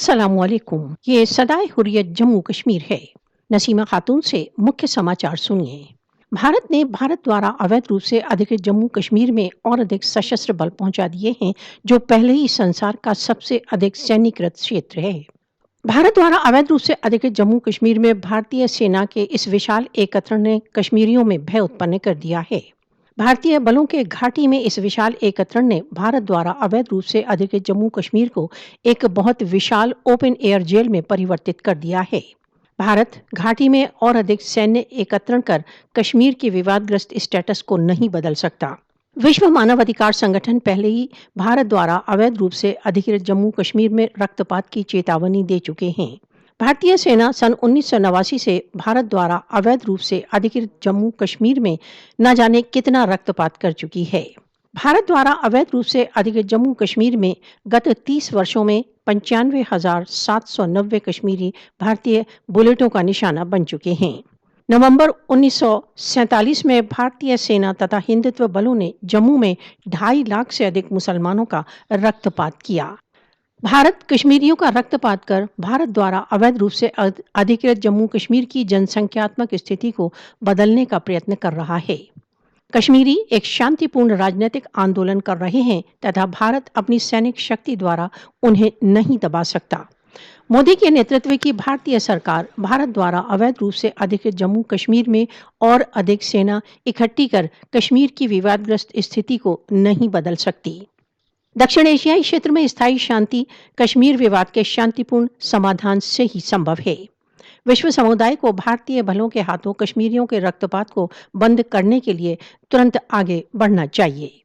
अस्सलाम वालेकुम। ये सदाए हुर्रियत जम्मू कश्मीर है। नसीमा खातून से मुख्य समाचार सुनिए। भारत ने भारत द्वारा अवैध रूप से अधिकृत जम्मू कश्मीर में और अधिक सशस्त्र बल पहुंचा दिए हैं, जो पहले ही संसार का सबसे अधिक सैन्यकृत क्षेत्र है। भारत द्वारा अवैध रूप से अधिकृत जम्मू कश्मीर में भारतीय सेना के इस विशाल एकत्रण ने कश्मीरियों में भय उत्पन्न कर दिया है। भारतीय बलों के घाटी में इस विशाल एकत्रण ने भारत द्वारा अवैध रूप से अधिकृत जम्मू कश्मीर को एक बहुत विशाल ओपन एयर जेल में परिवर्तित कर दिया है। भारत घाटी में और अधिक सैन्य एकत्रण कर कश्मीर के विवादग्रस्त स्टेटस को नहीं बदल सकता। विश्व मानवाधिकार संगठन पहले ही भारत द्वारा अवैध रूप से अधिकृत जम्मू कश्मीर में रक्तपात की चेतावनी दे चुके हैं। भारतीय सेना सन 1989 से भारत द्वारा अवैध रूप से अधिकृत जम्मू कश्मीर में न जाने कितना रक्तपात कर चुकी है। भारत द्वारा अवैध रूप से अधिकृत जम्मू कश्मीर में गत 30 वर्षों में 95,790 कश्मीरी भारतीय बुलेटों का निशाना बन चुके हैं। नवंबर 1947 में भारतीय सेना तथा हिंदुत्व बलों ने जम्मू में 2.5 लाख से अधिक मुसलमानों का रक्तपात किया। भारत कश्मीरियों का रक्तपात कर भारत द्वारा अवैध रूप से अधिकृत जम्मू कश्मीर की जनसंख्यात्मक स्थिति को बदलने का प्रयत्न कर रहा है। कश्मीरी एक शांतिपूर्ण राजनीतिक आंदोलन कर रहे हैं तथा भारत अपनी सैनिक शक्ति द्वारा उन्हें नहीं दबा सकता। मोदी के नेतृत्व की भारतीय सरकार भारत द्वारा अवैध रूप से अधिकृत जम्मू कश्मीर में और अधिक सेना इकट्ठी कर कश्मीर की विवादग्रस्त स्थिति को नहीं बदल सकती। दक्षिण एशियाई क्षेत्र में स्थायी शांति कश्मीर विवाद के शांतिपूर्ण समाधान से ही संभव है। विश्व समुदाय को भारतीय बलों के हाथों कश्मीरियों के रक्तपात को बंद करने के लिए तुरंत आगे बढ़ना चाहिए।